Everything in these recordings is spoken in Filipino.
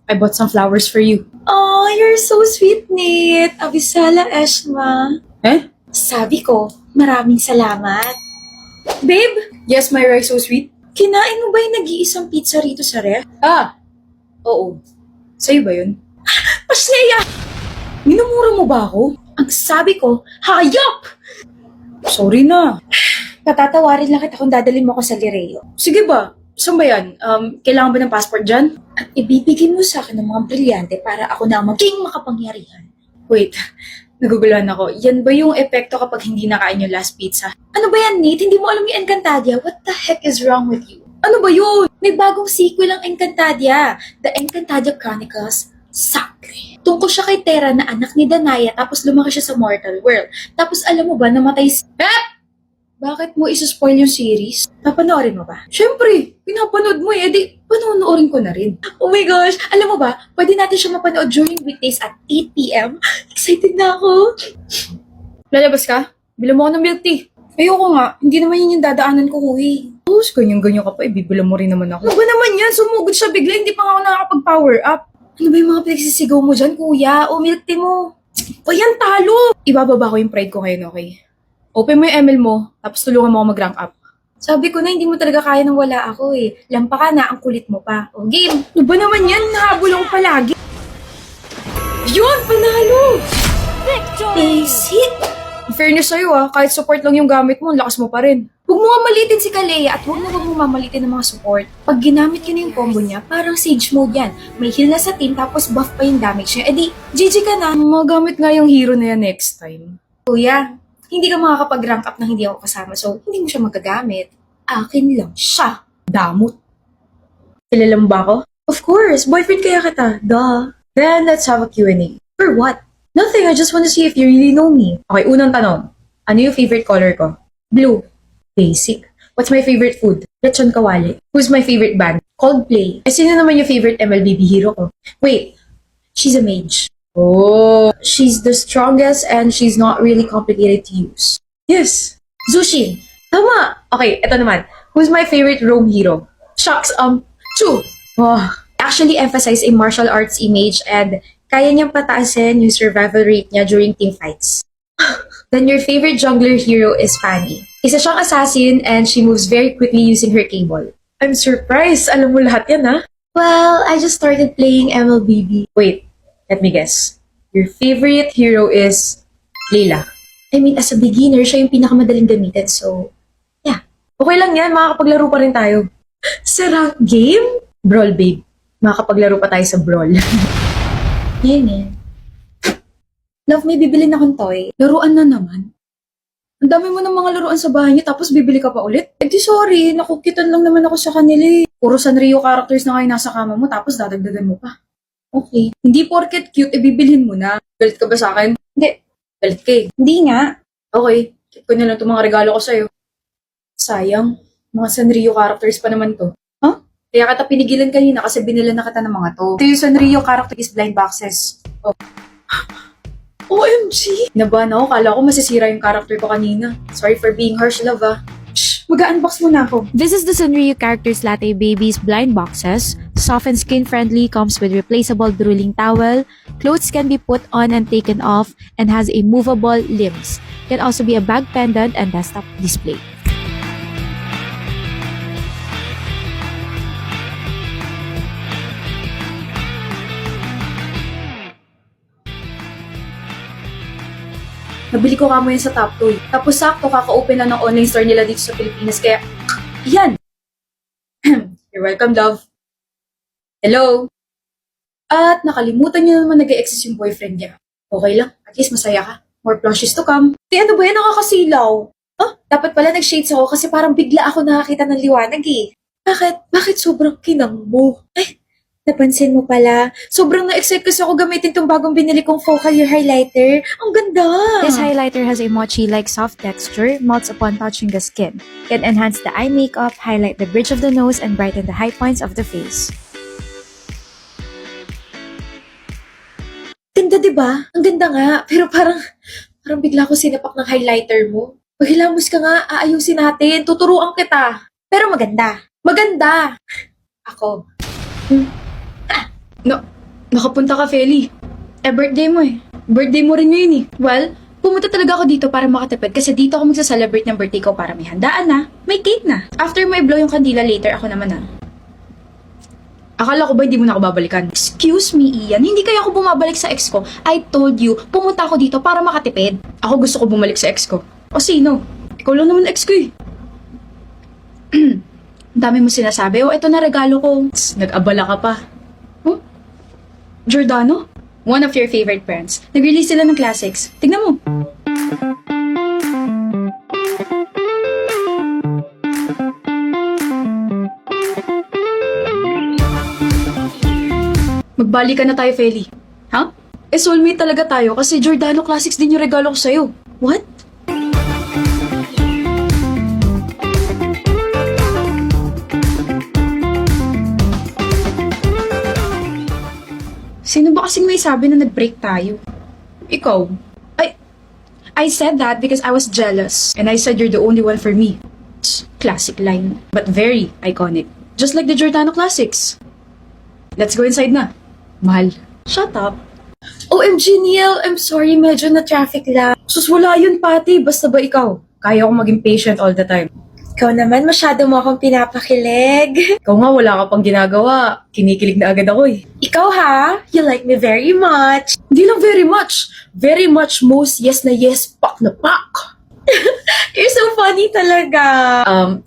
I bought some flowers for you. Oh, you're so sweet, Nate. Abisala, Eshma. Eh? Sabi ko, maraming salamat. Babe, Yes, Myra, so sweet. kinain mo ba yung nag-iisang pizza rito sa ref? Ah! Oo. Sa'yo ba yun? Pasleya! Minumura mo ba ako? Ang sabi ko, hayop! Sorry na. Patatawarin lang kita kung dadalhin mo ko sa Lireo. Sige ba? Saan ba yan? Kailangan ba ng passport dyan? At ibibigay mo sa akin ng mga brilyante para ako na ang maging makapangyarihan. Wait, naguguluhan ako. Yan ba yung epekto kapag hindi nakain yung last pizza? Ano ba yan, Nate? Hindi mo alam yung Encantadia? What the heck is wrong with you? Ano ba yun? May bagong sequel ang Encantadia. The Encantadia Chronicles Sacre. Tungkol siya kay Terra na anak ni Danaya tapos lumaki siya sa mortal world. Tapos alam mo ba namatay si... Bakit mo isa-spoil yung series? Papanoorin mo ba? Siyempre, pinapanood mo eh. Di, panonoorin ko na rin. Oh my gosh! Alam mo ba, pwede natin siya mapanood during weekdays at 8 p.m. Excited na ako! Lalabas ka? Bilang mo ako ng milk tea. Ayoko nga. Hindi naman yun yung dadaanan ko, Huy. Tapos, ganyan-ganyan ka pa. Ibibilang mo rin naman ako. Ano ba naman yan? Sumugod siya bigla. Hindi pa nga ako nakakapag-power up. Ano ba yung mga pinagsisigaw mo dyan, kuya? O milk tea mo? O yan, talo! Ibababa ko yung pride ko ngayon, okay? Open mo yung ML mo, tapos tulungan mo ako mag-rank up. Sabi ko na hindi mo talaga kaya nang wala ako eh. Lampa ka na, ang kulit mo pa. O game! Ano ba naman yan? Nahabol ako palagi. Yun! Panalo! Basic! In fairness sa'yo kahit support lang yung gamit mo, ang lakas mo pa rin. Huwag mo nga malitin si Kalea at huwag mo mamalitin ng mga support. Pag ginamit ko na yung combo niya, parang Sage mode yan. May heal na sa team tapos buff pa yung damage niya. E di, GG ka na. Magamit nga yung hero na yan next time. Kuya, hindi ka makakapag-rank up na hindi ako kasama so hindi mo siya magagamit. Akin lang siya. Damot. Kilala mo ba ako? Of course, boyfriend kaya kita. Duh. Then, let's have a Q&A. For what? Nothing, I just want to see if you really know me. Okay, unang tanong. Ano yung favorite color ko? Blue. Basic. What's my favorite food? Lechon kawali. Who's my favorite band? Coldplay. Eh, sino naman yung favorite MLBB hero ko? Wait. She's a mage. Oh. She's the strongest and she's not really complicated to use. Yes. Zushin. Tama. Okay, eto naman. Who's my favorite Rome hero? Shucks, Chu. Oh. Actually emphasize a martial arts image and kaya niyang pataasin yung survival rate niya during team fights. Then your favorite jungler hero is Fanny. Isa siyang assassin and she moves very quickly using her cable. I'm surprised. Alam mo lahat yan, ha? Well, I just started playing MLBB. Wait. Let me guess. Your favorite hero is Layla. I mean, as a beginner, siya yung pinakamadaling gamitin, so... Okay lang yan. Makakapaglaro pa rin tayo. Sa rank game? Brawl, babe. Makakapaglaro pa tayo sa Brawl. Yan eh. Love, may bibilin akong toy. Laruan na naman. Ang dami mo ng mga laruan sa bahay niyo tapos bibili ka pa ulit? Eh di sorry, nakukitan lang naman ako sa kanila eh. Puro Sanrio characters na kayo nasa kama mo tapos dadagdagan mo pa. Okay. Hindi porket cute, bibilhin mo na. Galit ka ba sa akin? Hindi. Galit ka eh. Hindi nga. Okay, keep ko na lang itong mga regalo ko sa'yo. Sayang, mga Sanrio characters pa naman to. Huh? Kaya kita pinigilan kanina kasi binila na kita ng mga to. Ito yung Sanrio character is blind boxes. Oh. OMG! Nabahan ako, kala ko masisira yung character ko kanina. Sorry for being harsh, love Shh! Mag-unbox muna ako. This is the Sanrio Characters Latte Babies blind boxes. Soft and skin friendly, comes with replaceable drooling towel. Clothes can be put on and taken off and has a movable limbs. Can also be a bag pendant and desktop display. Nabili ko kamo yan sa Top Toy. Tapos sakto kaka-open na ng online store nila dito sa Pilipinas. Kaya, yan! You're welcome, love. Hello? At nakalimutan niyo naman nag-e-exist yung boyfriend niya. Okay lang, at least masaya ka. More plushes to come. Ano ba yan? Nakakasilaw. Dapat pala nag-shades ako kasi parang bigla ako nakakita ng liwanag eh. Bakit? Bakit sobrang kinang mo? Napansin mo pala, sobrang na-excite kasi ako gamitin tong bagong binili kong focal year highlighter. Ang ganda! This highlighter has a mochi-like soft texture, melts upon touching the skin. Can enhance the eye makeup, highlight the bridge of the nose, and brighten the high points of the face. Ganda, di ba? Ang ganda nga. Pero parang bigla ako sinapak ng highlighter mo. Maghilamos ka nga, aayusin natin. Tuturuan kita. Pero maganda. Maganda! Ako. Nakapunta ka, Feli. Birthday mo eh. Birthday mo rin ngayon eh. Well, pumunta talaga ako dito para makatipid kasi dito ako magsa-celebrate ng birthday ko para may handaan na, may cake na. After mo i-blow yung kandila later, ako naman na. Akala ko ba hindi mo na ako babalikan? Excuse me, Ian. Hindi kaya ako bumabalik sa ex ko. I told you, pumunta ako dito para makatipid. Ako gusto ko bumalik sa ex ko. O sino? Ikaw lang naman ex ko eh. Ang dami mo sinasabi. O, eto na regalo ko. Nag-abala ka pa. Huh? Giordano? One of your favorite brands. Nag-release sila ng classics. Tignan mo. Magbalikan na tayo, Feli. Ha? Soulmate talaga tayo kasi Giordano Classics din yung regalo ko sa'yo. What? Sino ba kasing may sabi na nag-break tayo? Ikaw. I said that because I was jealous. And I said you're the only one for me. Classic line. But very iconic. Just like the Giordano Classics. Let's go inside na. Mahal. Shut up. OMG, Neil. I'm sorry. Medyo na-traffic lang. Sus, wala yun, Pati. Basta ba ikaw? Kaya akong maging patient all the time. Ikaw naman, masyado mo akong pinapakilig. Ikaw nga, wala ka pang ginagawa. Kinikilig na agad ako eh. Ikaw ha? You like me very much. Hindi lang very much. Very much most yes na yes, pak na pak. You're so funny talaga.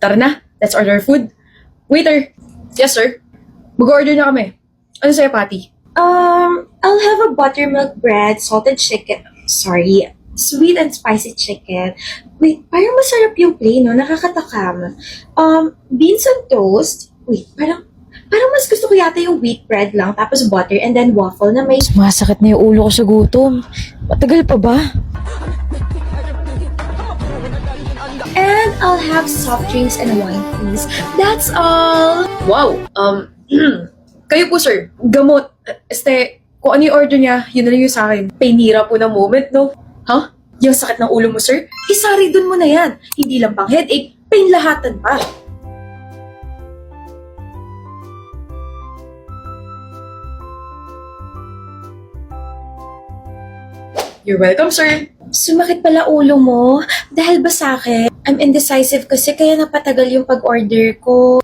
Tara na. Let's order food. Waiter. Yes, sir. Mag-order na kami. Ano sa'yo, Pati? I'll have a buttermilk bread, salted chicken. Sorry, sweet and spicy chicken. Wait, parang masarap yung plain, no? Nakakatakam. Beans on toast. Wait, parang mas gusto ko yata yung wheat bread lang, tapos butter, and then waffle na may... Masakit na yung ulo ko sa gutom. Matagal pa ba? And I'll have soft drinks and wine, please. That's all. Wow. Kayo po, sir. Gamot. Kung ano yung order niya, yun na lang yung sa akin. Painira po ng moment, no? Ha? Yung sakit ng ulo mo, sir? Isari dun mo na yan. Hindi lang pang headache, pain lahatan pa. You're welcome, sir. Sumakit pala ulo mo? Dahil ba sa akin? I'm indecisive kasi kaya napatagal yung pag-order ko.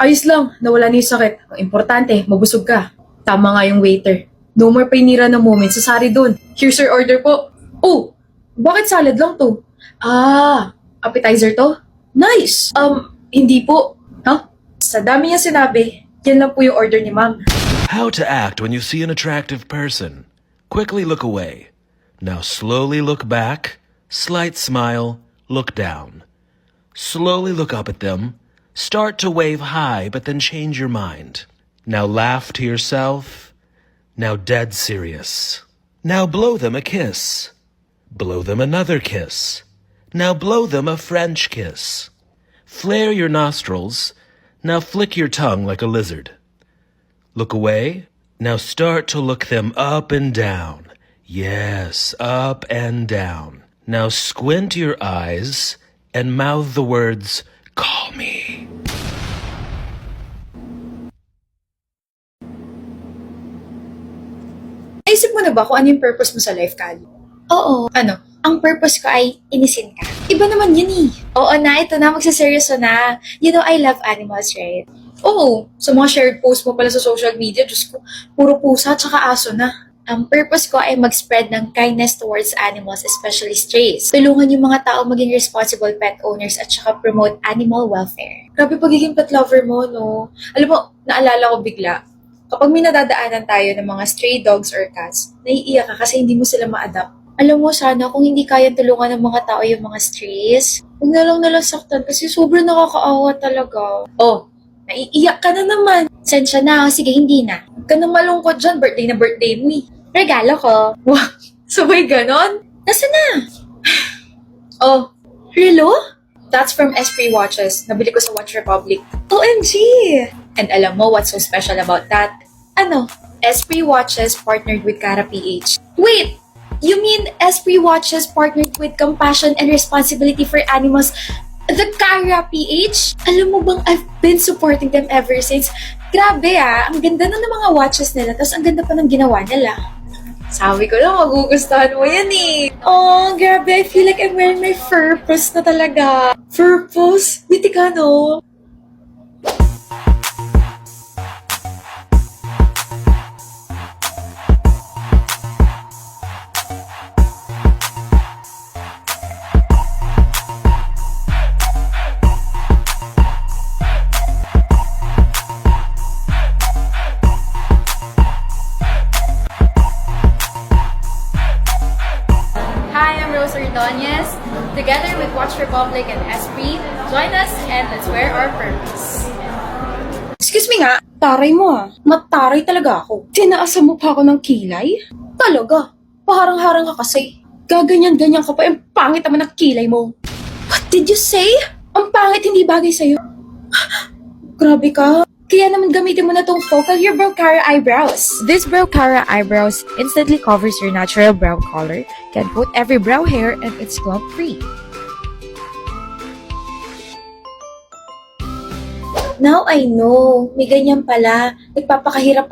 Ayos lang. Nawala na yung sakit. Ang importante, mabusog ka. Tama nga yung waiter. No more painira na moment. Sasari dun. Here's your order po. Oh, bakit salad lang to? Appetizer to? Nice. Hindi po. Huh? Sa dami niya sinabi, yan lang po yung order ni ma'am. How to act when you see an attractive person. Quickly look away. Now slowly look back. Slight smile. Look down. Slowly look up at them. Start to wave high, but then change your mind. Now laugh to yourself. Now dead serious. Now blow them a kiss. Blow them another kiss. Now blow them a French kiss. Flare your nostrils. Now flick your tongue like a lizard. Look away. Now start to look them up and down. Yes, up and down. Now squint your eyes and mouth the words, "Call me." Naisip mo na ba kung ano yung purpose mo sa life, Kali? Oo. Ano? Ang purpose ko ay inisin ka. Iba naman yun eh. Oo na, ito na, magsaseryoso na. You know, I love animals, right? Oo, sa mga shared post mo pala sa social media, Diyos ko, puro pusa at saka aso na. Ang purpose ko ay mag-spread ng kindness towards animals, especially strays. Tulungan yung mga tao maging responsible pet owners at saka promote animal welfare. Grabe pagiging pet lover mo, no? Alam mo, naalala ko bigla, kapag may nadadaanan tayo ng mga stray dogs or cats, naiiyak ka kasi hindi mo sila ma-adapt. Alam mo, sana kung hindi kayang tulungan ng mga tao yung mga strays, huwag na lang saktan kasi sobrang nakakaawa talaga. Oh, naiiyak ka na naman. Sensya na, sige, hindi na. Huwag ka nang malungkot dyan, birthday na birthday mo eh. Regalo ko. Wow, sabay ganon? Nasaan na? Oh, Relo? that's from Esprit Watches. Nabili ko sa Watch Republic. OMG! And alam mo what's so special about that? Ano? Esprit Watches partnered with Cara PH. Wait! You mean Esprit Watches partnered with Compassion and Responsibility for Animals? The Cara PH? Alam mo bang I've been supporting them ever since? Grabe ang ganda na ng mga watches nila, tapos ang ganda pa ng ginawa nila. Sabi ko lang, magugustuhan mo yan eh. Oh, grabe, I feel like I'm wearing my Furpose na talaga. Furpose? Biti ka, no? Hi, I'm Rose Ordonez. Together with Watch Republic and Esprit, join us and let's wear our purpose. Excuse me nga, taray mo Mataray talaga ako. Tinaasan mo pa ako ng kilay? Talaga? Paharang-harang ka kasi. Gaganyan-ganyan ka pa, ang pangit naman ng kilay mo. What did you say? Ang pangit hindi bagay sa'yo. Grabe ka. Kaya naman gamitin mo na tong Focal Your Brow Cara Eyebrows. This Brow Cara Eyebrows instantly covers your natural brow color, can coat every brow hair, and it's clump-free. Now I know. May ganyan pala. Nagpapakahirap